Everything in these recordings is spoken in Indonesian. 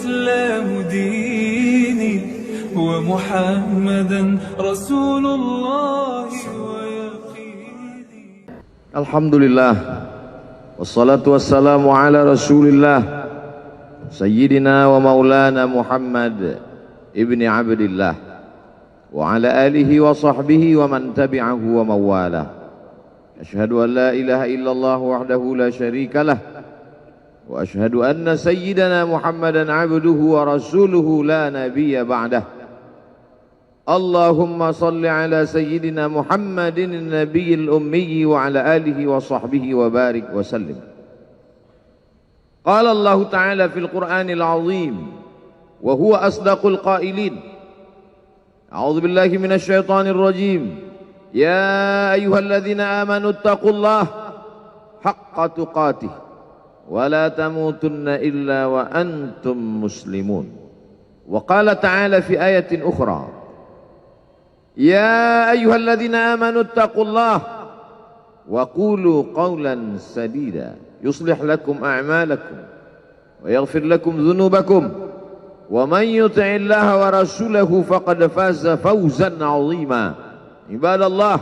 الإسلام ديني ومحمدا رسول الله ويقيني. الحمد لله والصلاة والسلام على رسول الله سيدنا ومولانا محمد ابن عبد الله وعلى آله وصحبه ومن تبعه ومن والاه. أشهد أن لا إله إلا الله وحده لا شريك له وأشهد أن سيدنا محمدا عبده ورسوله لا نبي بعده. اللهم صل على سيدنا محمد النبي الأمي وعلى آله وصحبه وبارك وسلم. قال الله تعالى في القرآن العظيم وهو أصدق القائلين: أعوذ بالله من الشيطان الرجيم. يا أيها الذين آمنوا اتقوا الله حق تقاته ولا تموتن إلا وأنتم مسلمون. وقال تعالى في آية أخرى: يا أيها الذين آمنوا اتقوا الله وقولوا قولا سديدا يصلح لكم أعمالكم ويغفر لكم ذنوبكم ومن يطع الله ورسوله فقد فاز فوزا عظيما. عباد الله،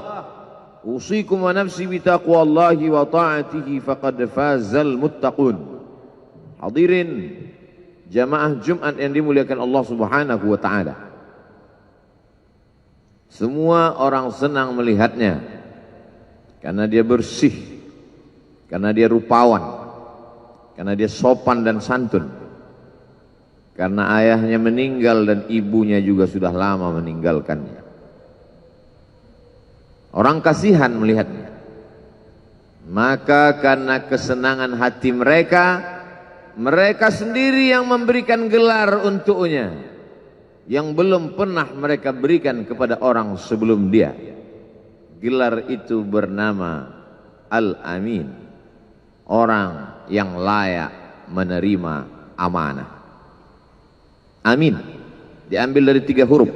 أوصيكم ونفسي بتقوى الله وطاعته فقد فاز المتقون. Hadirin jamaah Jumat yang dimuliakan Allah Subhanahu wa taala. Semua orang senang melihatnya karena dia bersih, karena dia rupawan, karena dia sopan dan santun, karena ayahnya meninggal dan ibunya juga sudah lama meninggalkannya. Orang kasihan melihatnya. Maka karena kesenangan hati mereka, mereka sendiri yang memberikan gelar untuknya yang belum pernah mereka berikan kepada orang sebelum dia. Gelar itu bernama Al-Amin, orang yang layak menerima amanah. Amin diambil dari 3 huruf,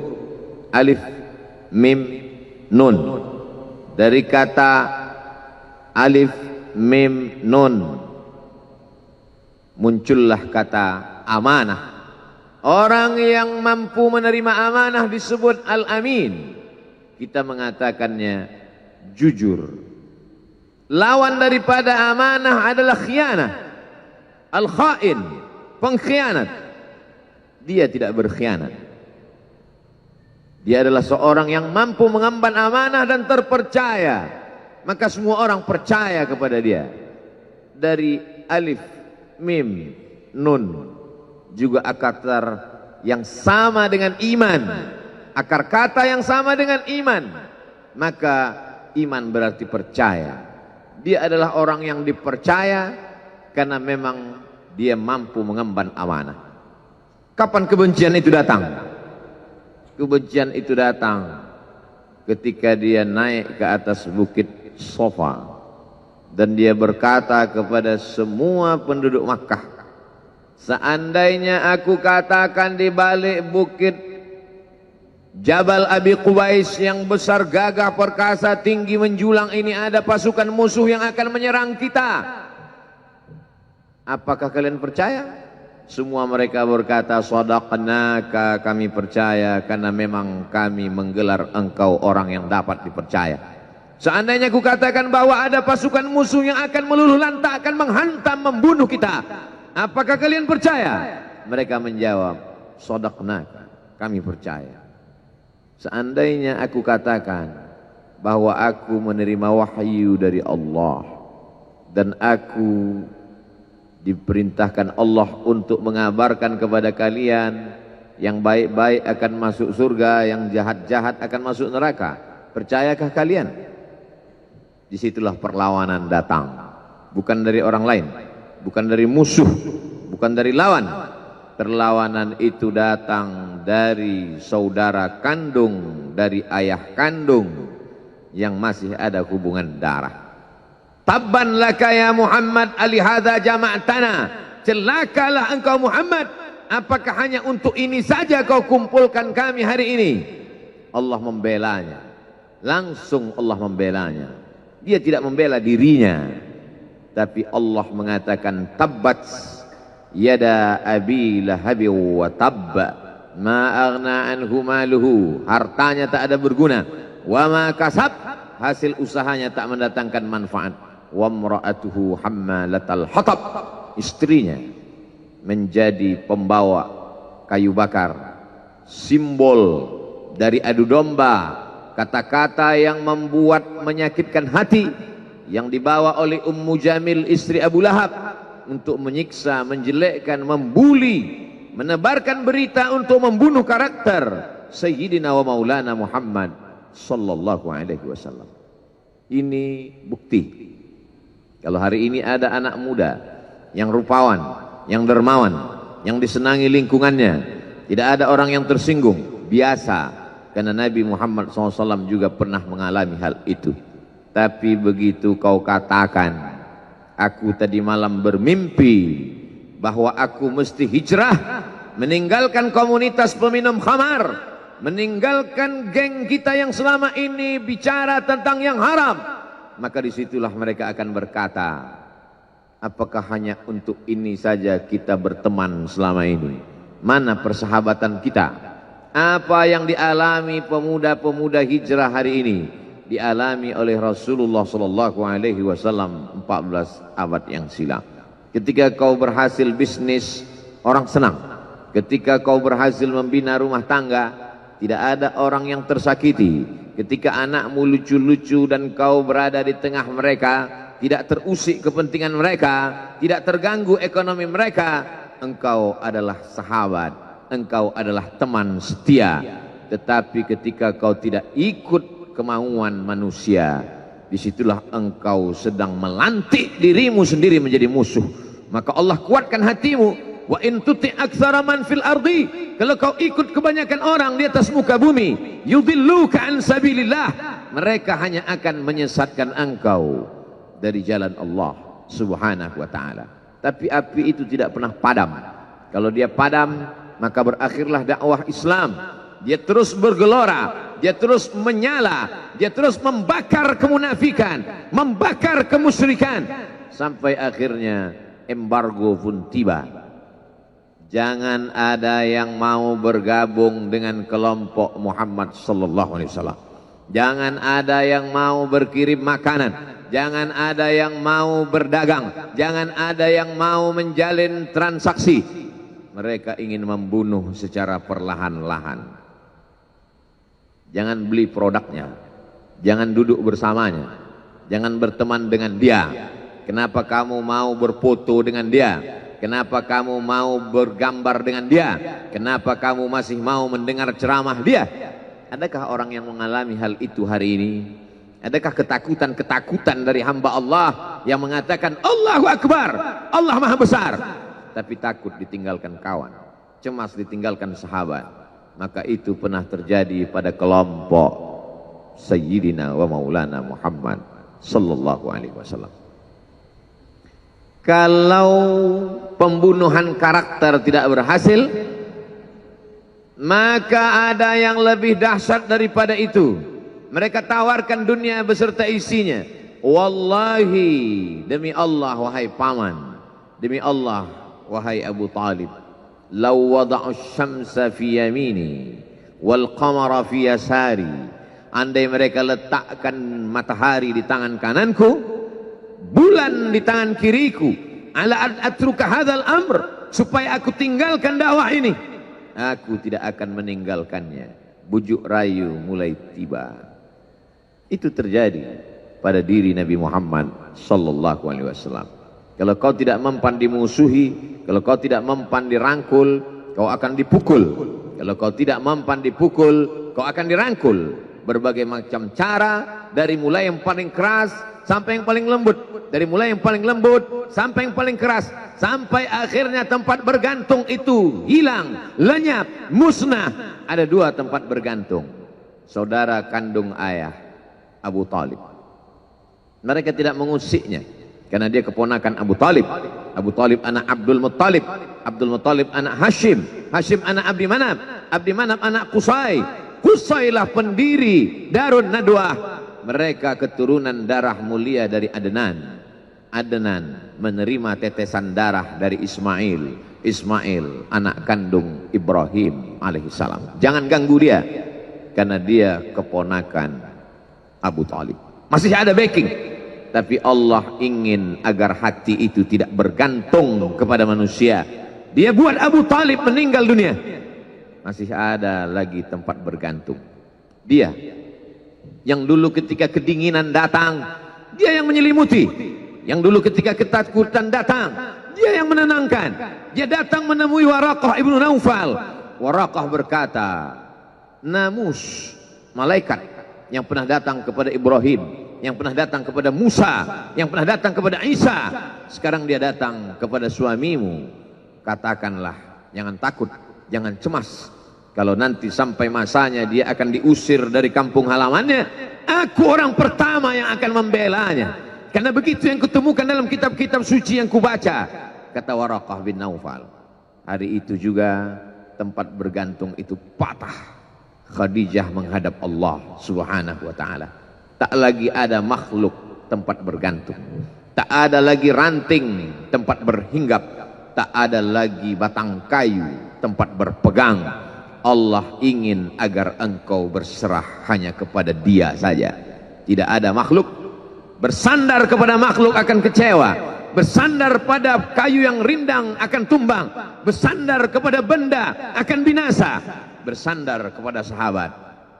alif, mim, nun. Dari kata alif, mim, nun muncullah kata amanah. Orang yang mampu menerima amanah disebut Al-Amin. Kita mengatakannya jujur. Lawan daripada amanah adalah khianah, al-khain, pengkhianat. Dia tidak berkhianat. Dia adalah seorang yang mampu mengemban amanah dan terpercaya. Maka semua orang percaya kepada dia. Dari alif, mim, nun juga akar yang sama dengan iman. Akar kata yang sama dengan iman. Maka iman berarti percaya. Dia adalah orang yang dipercaya karena memang dia mampu mengemban amanah. Kapan kebencian itu datang? Kebencian itu datang ketika dia naik ke atas bukit Safa dan dia berkata kepada semua penduduk Makkah, seandainya aku katakan di balik bukit Jabal Abi Qubais yang besar, gagah, perkasa, tinggi, menjulang ini ada pasukan musuh yang akan menyerang kita, apakah kalian percaya? Semua mereka berkata, shadaqnaka, kami percaya karena memang kami menggelar engkau orang yang dapat dipercaya. Seandainya aku katakan bahwa ada pasukan musuh yang akan meluluh lantakkan, menghantam, membunuh kita, apakah kalian percaya? Mereka menjawab, shadaqnaka, kami percaya. Seandainya aku katakan bahwa aku menerima wahyu dari Allah dan aku diperintahkan Allah untuk mengabarkan kepada kalian yang baik-baik akan masuk surga, yang jahat-jahat akan masuk neraka, percayakah kalian? Disitulah perlawanan datang, bukan dari orang lain, bukan dari musuh, bukan dari lawan. Perlawanan itu datang dari saudara kandung, dari ayah kandung yang masih ada hubungan darah. Tabban laka ya Muhammad alihadza jama'tana. Celakalah engkau Muhammad, apakah hanya untuk ini saja kau kumpulkan kami hari ini? Allah membelanya. Langsung Allah membelanya. Dia tidak membela dirinya, tapi Allah mengatakan tabbat yada abi lahabi wa tabba ma aghna anhu maluhu, hartanya tak ada berguna, wa ma kasab, hasil usahanya tak mendatangkan manfaat, wa imra'atuhu hammalatal hatab, istrinya menjadi pembawa kayu bakar, simbol dari adu domba, kata-kata yang membuat menyakitkan hati yang dibawa oleh Ummu Jamil istri Abu Lahab untuk menyiksa, menjelekkan, membuli, menebarkan berita untuk membunuh karakter Sayyidina wa Maulana Muhammad sallallahu alaihi wasallam. Ini bukti kalau hari ini ada anak muda yang rupawan, yang dermawan, yang disenangi lingkungannya, tidak ada orang yang tersinggung, biasa, karena Nabi Muhammad SAW juga pernah mengalami hal itu. Tapi begitu kau katakan, aku tadi malam bermimpi bahwa aku mesti hijrah, meninggalkan komunitas peminum khamar, meninggalkan geng kita yang selama ini bicara tentang yang haram, maka disitulah mereka akan berkata, apakah hanya untuk ini saja kita berteman selama ini? Mana persahabatan kita? Apa yang dialami pemuda-pemuda hijrah hari ini dialami oleh Rasulullah sallallahu alaihi wasallam 14 abad yang silam. Ketika kau berhasil bisnis, orang senang. Ketika kau berhasil membina rumah tangga, tidak ada orang yang tersakiti. Ketika anakmu lucu-lucu dan kau berada di tengah mereka, tidak terusik kepentingan mereka, tidak terganggu ekonomi mereka, engkau adalah sahabat, engkau adalah teman setia. Tetapi ketika kau tidak ikut kemauan manusia, disitulah engkau sedang melantik dirimu sendiri menjadi musuh. Maka Allah kuatkan hatimu. Wa in tuti' aktsara man fil ardi, kalau kau ikut kebanyakan orang di atas muka bumi, yudilluka an sabilillah, mereka hanya akan menyesatkan engkau dari jalan Allah subhanahu wa ta'ala. Tapi api itu tidak pernah padam. Kalau dia padam, maka berakhirlah dakwah Islam. Dia terus bergelora, dia terus menyala, dia terus membakar kemunafikan, membakar kemusyrikan, sampai akhirnya embargo pun tiba. Jangan ada yang mau bergabung dengan kelompok Muhammad sallallahu alaihi wasallam. Jangan ada yang mau berkirim makanan, jangan ada yang mau berdagang, jangan ada yang mau menjalin transaksi. Mereka ingin membunuh secara perlahan-lahan. Jangan beli produknya, jangan duduk bersamanya, jangan berteman dengan dia. Kenapa kamu mau berfoto dengan dia? Kenapa kamu mau bergambar dengan dia? Kenapa kamu masih mau mendengar ceramah dia? Adakah orang yang mengalami hal itu hari ini? Adakah ketakutan-ketakutan dari hamba Allah yang mengatakan Allahu Akbar, Allah Maha Besar, tapi takut ditinggalkan kawan, cemas ditinggalkan sahabat? Maka itu pernah terjadi pada kelompok Sayyidina wa Maulana Muhammad sallallahu alaihi wasallam. Kalau pembunuhan karakter tidak berhasil, maka ada yang lebih dahsyat daripada itu. Mereka tawarkan dunia beserta isinya. Wallahi, demi Allah wahai paman, demi Allah wahai Abu Talib, law wada'u syamsa fi yamini wal qamara fi yasari, andai mereka letakkan matahari di tangan kananku, bulan di tangan kiriku, ala an atruka hadzal amr, supaya aku tinggalkan dakwah ini, aku tidak akan meninggalkannya. Bujuk rayu mulai tiba. Itu terjadi pada diri Nabi Muhammad sallallahu alaihi wasallam. Kalau kau tidak mempan dimusuhi, kalau kau tidak mempan dirangkul, kau akan dipukul. Kalau kau tidak mempan dipukul, kau akan dirangkul. Berbagai macam cara, dari mulai yang paling keras sampai yang paling lembut, dari mulai yang paling lembut sampai yang paling keras, sampai akhirnya tempat bergantung itu hilang, lenyap, musnah. Ada dua tempat bergantung, saudara kandung ayah Abu Talib. Mereka tidak mengusiknya karena dia keponakan Abu Talib. Abu Talib anak Abdul Muttalib, Abdul Muttalib anak Hashim, Hashim anak Abdi Manaf, Abdi Manaf anak Qusay, Qusaylah pendiri Darun Nadwah. Mereka keturunan darah mulia dari Adnan. Adnan menerima tetesan darah dari Ismail anak kandung Ibrahim alaihissalam. Jangan ganggu dia, karena dia keponakan Abu Talib. Masih ada backing, tapi Allah ingin agar hati itu tidak bergantung kepada manusia. Dia buat Abu Talib meninggal dunia, masih ada lagi tempat bergantung. Dia yang dulu ketika kedinginan datang, dia yang menyelimuti. Yang dulu ketika ketakutan datang, dia yang menenangkan. Dia datang menemui Waraqah ibnu Naufal. Waraqah berkata, Namus, malaikat yang pernah datang kepada Ibrahim, yang pernah datang kepada Musa, yang pernah datang kepada Isa, sekarang dia datang kepada suamimu. Katakanlah, jangan takut, jangan cemas. Kalau nanti sampai masanya dia akan diusir dari kampung halamannya, aku orang pertama yang akan membelanya. Karena begitu yang kutemukan dalam kitab-kitab suci yang kubaca, kata Waraqah bin Naufal. Hari itu juga tempat bergantung itu patah. Khadijah menghadap Allah subhanahu wa ta'ala. Tak lagi ada makhluk tempat bergantung, tak ada lagi ranting tempat berhinggap, tak ada lagi batang kayu tempat berpegang. Allah ingin agar engkau berserah hanya kepada Dia saja. Tidak ada makhluk. Bersandar kepada makhluk akan kecewa, bersandar pada kayu yang rindang akan tumbang, bersandar kepada benda akan binasa, bersandar kepada sahabat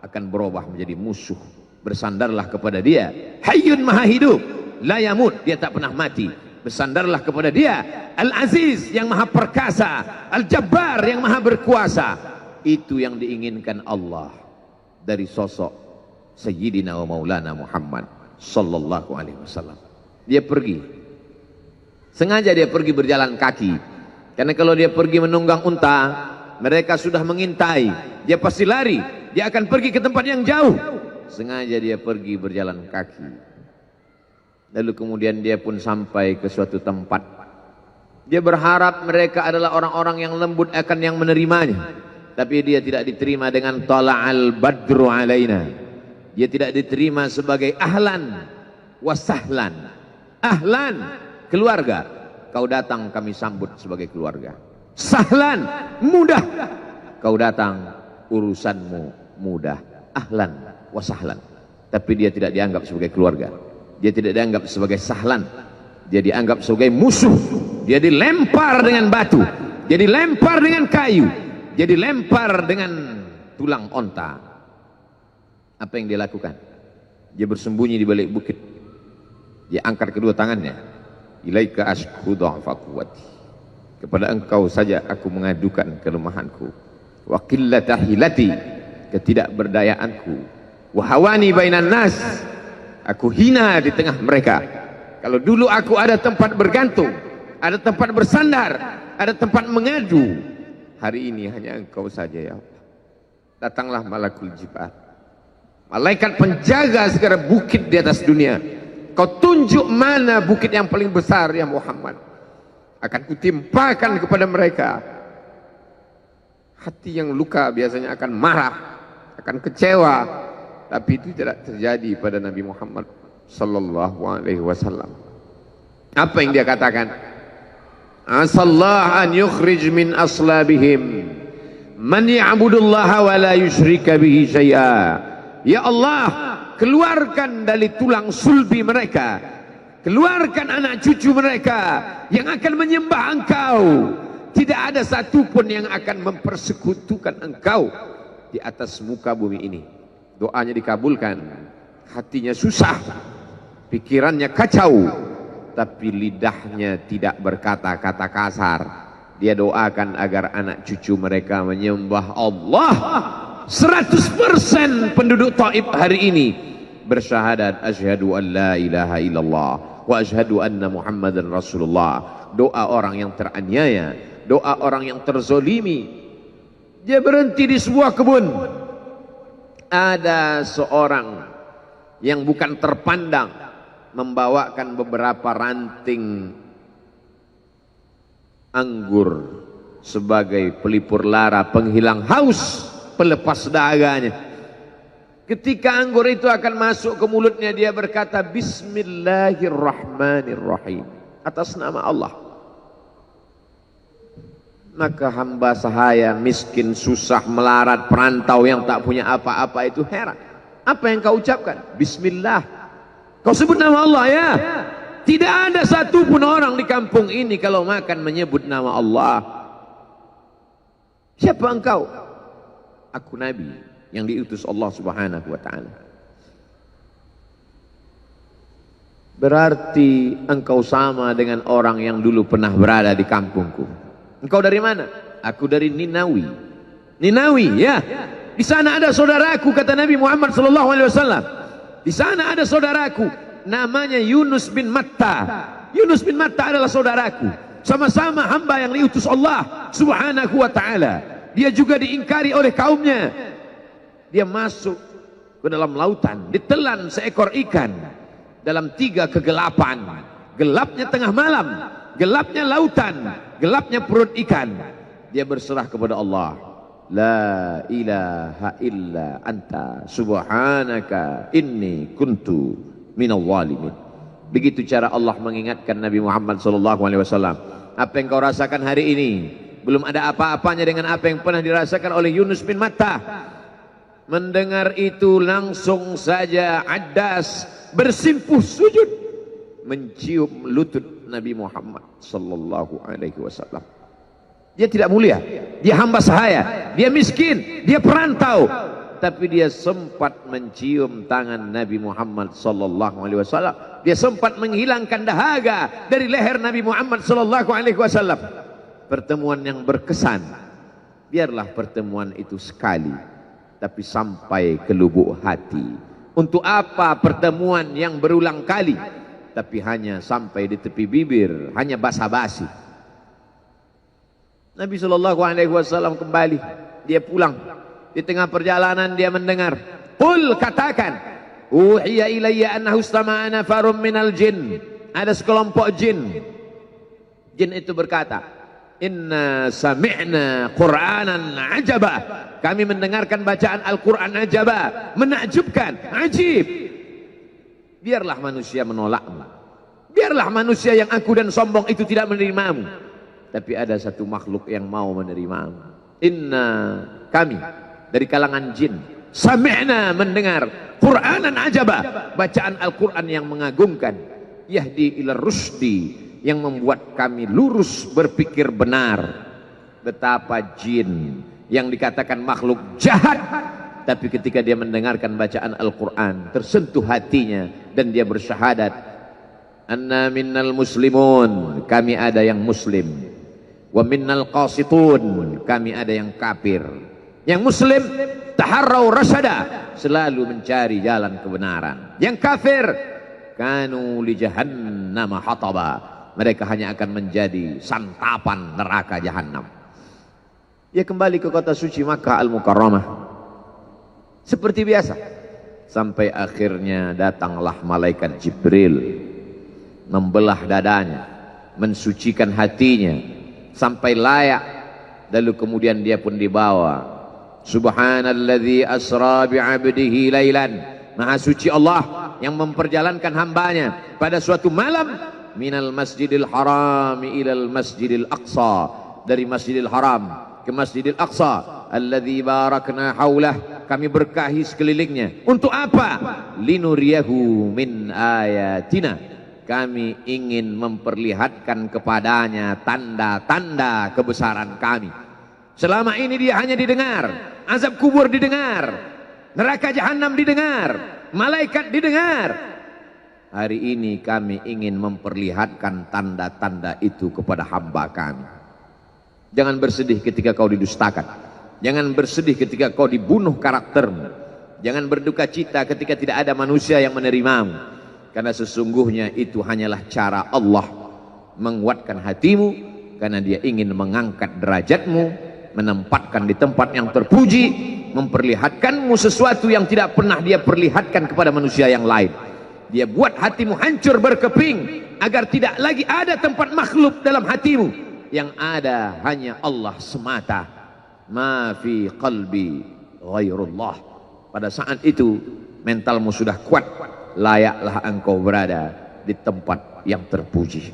akan berubah menjadi musuh. Bersandarlah kepada Dia, Hayyun Maha Hidup, la yamut, Dia tak pernah mati. Bersandarlah kepada Dia, Al-Aziz yang Maha Perkasa, Al-Jabbar yang Maha Berkuasa. Itu yang diinginkan Allah dari sosok Sayyidina wa Maulana Muhammad sallallahu alaihi wasallam. Dia pergi, sengaja dia pergi berjalan kaki, karena kalau dia pergi menunggang unta, mereka sudah mengintai, dia pasti lari, dia akan pergi ke tempat yang jauh. Sengaja dia pergi berjalan kaki. Lalu kemudian dia pun sampai ke suatu tempat. Dia berharap mereka adalah orang-orang yang lembut akan yang menerimanya, tapi dia tidak diterima dengan tala'al badru alaina. Dia tidak diterima sebagai ahlan wasahlan. Ahlan, keluarga, kau datang kami sambut sebagai keluarga. Sahlan, mudah, kau datang urusanmu mudah. Ahlan wasahlan. Tapi dia tidak dianggap sebagai keluarga, dia tidak dianggap sebagai sahlan, dia dianggap sebagai musuh. Dia dilempar dengan batu, dia dilempar dengan kayu, dia dilempar dengan tulang onta. Apa yang dia lakukan? Dia bersembunyi di balik bukit. Dia angkat kedua tangannya. Ilaika ashku dha'fa quwwati. Kepada engkau saja aku mengadukan kelemahanku. Wa qillata hilati, ketidakberdayaanku. Wa hawani bainan nas, aku hina di tengah mereka. Kalau dulu aku ada tempat bergantung, ada tempat bersandar, ada tempat mengadu, hari ini hanya engkau saja ya Allah. Datanglah malakul jibal, malaikat penjaga segala bukit di atas dunia. Kau tunjuk mana bukit yang paling besar ya Muhammad, akan kutimpakan kepada mereka. Hati yang luka biasanya akan marah, akan kecewa, tapi itu tidak terjadi pada Nabi Muhammad sallallahu alaihi wasallam. Apa yang dia katakan? Asallah an yukhrij min aslabihim man ya'budullaha wa la yusyrika bihi syai'a. Ya Allah, keluarkan dari tulang sulbi mereka, keluarkan anak cucu mereka yang akan menyembah Engkau. Tidak ada satupun yang akan mempersekutukan Engkau di atas muka bumi ini. Doanya dikabulkan, hatinya susah, pikirannya kacau, tapi lidahnya tidak berkata-kata kasar. Dia doakan agar anak cucu mereka menyembah Allah. 100% penduduk Taif hari ini bersyahadat asyhadu an la ilaha illallah wa asyhadu anna Muhammadan Rasulullah. Doa orang yang teraniaya, doa orang yang terzolimi. Dia berhenti di sebuah kebun. Ada seorang yang bukan terpandang membawakan beberapa ranting anggur sebagai pelipur lara, penghilang haus, pelepas daganya. Ketika anggur itu akan masuk ke mulutnya, dia berkata Bismillahirrahmanirrahim, atas nama Allah. Maka hamba sahaya miskin, susah, melarat, perantau yang tak punya apa-apa itu heran. Apa yang kau ucapkan? Bismillah. Kau sebut nama Allah ya. Tidak ada satupun orang di kampung ini kalau makan menyebut nama Allah. Siapa engkau? Aku Nabi yang diutus Allah Subhanahu wa ta'ala. Berarti engkau sama dengan orang yang dulu pernah berada di kampungku. Engkau dari mana? Aku dari Ninawi. Ninawi, ya. Di sana ada saudaraku, kata Nabi Muhammad sallallahu alaihi wasallam. Di sana ada saudaraku namanya Yunus bin Matta. Yunus bin Matta adalah saudaraku. Sama-sama hamba yang diutus Allah Subhanahu wa ta'ala. Dia juga diingkari oleh kaumnya. Dia masuk ke dalam lautan, ditelan seekor ikan dalam 3 kegelapan. Gelapnya tengah malam, gelapnya lautan, gelapnya perut ikan. Dia berserah kepada Allah. La ilaha illa anta subhanaka inni kuntu minal zalimin. Begitu cara Allah mengingatkan Nabi Muhammad SAW. Apa yang kau rasakan hari ini belum ada apa-apanya dengan apa yang pernah dirasakan oleh Yunus bin Matta. Mendengar itu langsung saja Addas bersimpuh sujud mencium lutut Nabi Muhammad sallallahu alaihi wasallam. Dia tidak mulia, dia hamba sahaya, dia miskin, dia perantau, tapi dia sempat mencium tangan Nabi Muhammad sallallahu alaihi wasallam. Dia sempat menghilangkan dahaga dari leher Nabi Muhammad sallallahu alaihi wasallam. Pertemuan yang berkesan. Biarlah pertemuan itu sekali, tapi sampai ke lubuk hati. Untuk apa pertemuan yang berulang kali, tapi hanya sampai di tepi bibir, hanya basa-basi. Nabi SAW kembali, dia pulang. Di tengah perjalanan dia mendengar, qul, katakan, uhiya ilayya annahu istama'a nafarun minal jin. Ada sekelompok jin. Jin itu berkata, inna sami'na Qur'anan ajaba. Kami mendengarkan bacaan Al-Quran ajaba, menakjubkan, ajib. Biarlah manusia menolakmu, biarlah manusia yang aku dan sombong itu tidak menerimamu, tapi ada satu makhluk yang mau menerimamu. Inna, kami dari kalangan jin, sami'na, mendengar Qur'anan ajaba, bacaan Al-Quran yang mengagumkan, yahdi ila rusdi, yang membuat kami lurus berpikir benar. Betapa jin yang dikatakan makhluk jahat, tapi ketika dia mendengarkan bacaan Al-Quran tersentuh hatinya dan dia bersyahadat, anna minnal muslimun, kami ada yang muslim, wa minnal qasitun, kami ada yang kafir. Yang muslim taharrau rasyada, selalu mencari jalan kebenaran. Yang kafir kanu li jahannam hataba, mereka hanya akan menjadi santapan neraka jahanam. Dia kembali ke kota suci Makkah Al-Mukarramah seperti biasa, sampai akhirnya datanglah malaikat Jibril membelah dadanya, mensucikan hatinya sampai layak, lalu kemudian dia pun dibawa. Subhanalladzi asra bi'abdihi lailan, maha suci Allah yang memperjalankan hambanya pada suatu malam, minal masjidil haram ilal masjidil aqsa, dari masjidil haram ke Masjidil Aqsa, alladzi barakna haulah, kami berkahi sekelilingnya. Untuk apa? Linuriyahu min ayatina, kami ingin memperlihatkan kepadanya tanda-tanda kebesaran kami. Selama ini dia hanya didengar, azab kubur didengar, neraka jahanam didengar, malaikat didengar. Hari ini kami ingin memperlihatkan tanda-tanda itu kepada hamba kami. Jangan bersedih ketika kau didustakan. Jangan bersedih ketika kau dibunuh karaktermu. Jangan berduka cita ketika tidak ada manusia yang menerimamu. Karena sesungguhnya itu hanyalah cara Allah menguatkan hatimu, karena dia ingin mengangkat derajatmu, menempatkan di tempat yang terpuji, memperlihatkanmu sesuatu yang tidak pernah dia perlihatkan kepada manusia yang lain. Dia buat hatimu hancur berkeping agar tidak lagi ada tempat makhluk dalam hatimu. Yang ada hanya Allah semata. Ma fi qalbi ghairullah. pada saat itu mentalmu sudah kuat, layaklah engkau berada di tempat yang terpuji.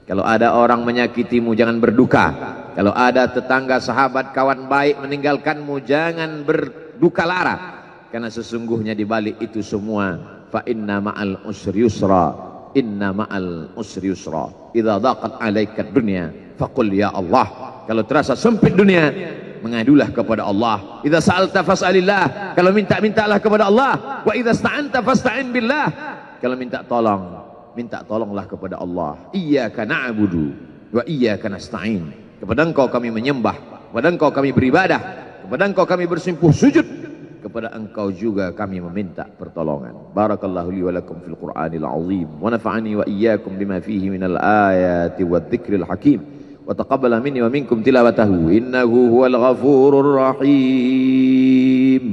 Kalau ada orang menyakitimu, jangan berduka. Kalau ada tetangga, sahabat, kawan baik meninggalkanmu, jangan berduka lara. Karena sesungguhnya di balik itu semua, fa inna ma'al usri yusra, inna ma'al usri yusra. Idza daqat 'alaika dunya faqul ya Allah. Kalau terasa sempit dunia, mengadulah kepada Allah. Idza sa'alta fas'alillah. Kalau minta-mintalah kepada Allah. Wa idza sta'anta fasta'in billah. Kalau minta tolong, minta tolonglah kepada Allah. Iyyaka na'budu wa iyyaka nasta'in. Kepada Engkau kami menyembah, kepada Engkau kami beribadah, kepada Engkau kami bersimpuh sujud, kepada Engkau juga kami meminta pertolongan. Barakallahu li wa lakum fil Qur'anil azim wa nafa'ani wa iyyakum bima fihi minal ayati wadh-dhikril hakim wa taqabbala minni wa minkum tilawatahu innahu huwal ghafurur rahim.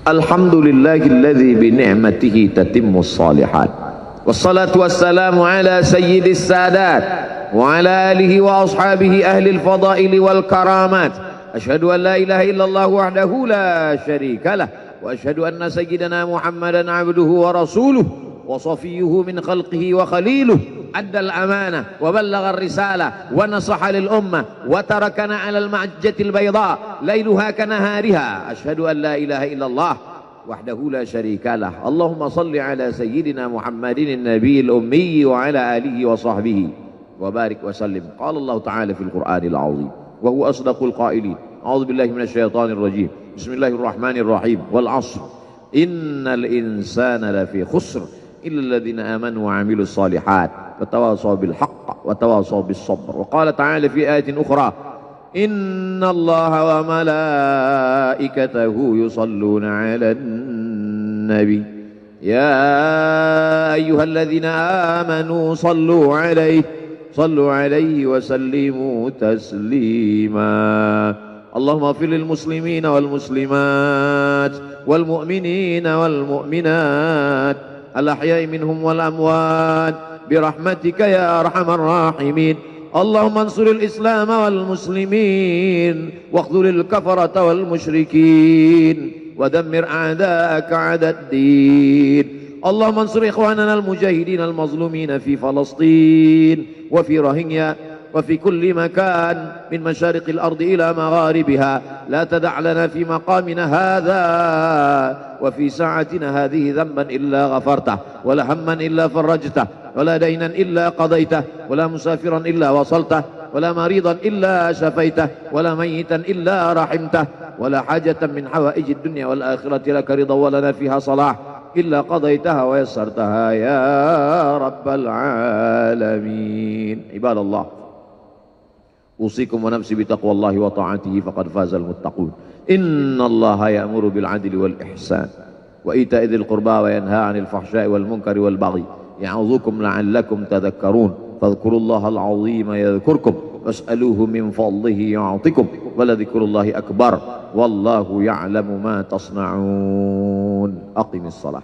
Alhamdulillahilladzi bi ni'matihi tatimmus shalihat. Wassalatu wassalamu ala sayyidis sadat wa ala alihi wa ashabihi ahlil fadaili wal karamat. Asyhadu an la ilaha illallah wahdahu la syarika lah wa asyhadu anna sayyidana Muhammadan abduhu wa rasuluh wa safiyyuhu min khalqihi wa khaliluh. أدى الأمانة وبلغ الرسالة ونصح للأمة وتركنا على المعجة البيضاء ليلها كنهارها. أشهد أن لا إله إلا الله وحده لا شريك له. اللهم صل على سيدنا محمد النبي الأمي وعلى آله وصحبه وبارك وسلم. قال الله تعالى في القرآن العظيم وهو أصدق القائلين أعوذ بالله من الشيطان الرجيم بسم الله الرحمن الرحيم والعصر إن الإنسان لفي خسر إلا الذين آمنوا وعملوا الصالحات وتواصوا بالحق وتواصوا بالصبر. وقال تعالى في آية أخرى إن الله وملائكته يصلون على النبي يا أيها الذين آمنوا صلوا عليه وسلموا تسليما. اللهم اغفر للمسلمين والمسلمات والمؤمنين والمؤمنات الأحياء منهم والأموات برحمتك يا أرحم الراحمين. اللهم انصر الإسلام والمسلمين واخذل الكفرة والمشركين ودمر أعداءك أعداء الدين. اللهم انصر إخواننا المجاهدين المظلومين في فلسطين وفي روهينيا وفي كل مكان من مشارق الأرض إلى مغاربها. لا تدع لنا في مقامنا هذا وفي ساعتنا هذه ذنبا إلا غفرته ولا هما إلا فرجته ولا دينا إلا قضيته ولا مسافرا إلا وصلته ولا مريضا إلا شفيته ولا ميتا إلا رحمته ولا حاجة من حوائج الدنيا والآخرة لك رضا ولنا فيها صلاح إلا قضيتها ويسرتها يا رب العالمين. عباد الله أوصيكم ونفسي بتقوى الله وطاعته فقد فاز المتقون. إن الله يأمر بالعدل والإحسان وإيتاء ذي القربى وينهى عن الفحشاء والمنكر والبغي يعظكم لعلكم تذكرون. فاذكروا الله العظيم يذكركم واسألوه من فضله يعطكم ولذكر الله أكبر والله يعلم ما تصنعون. أقم الصلاة.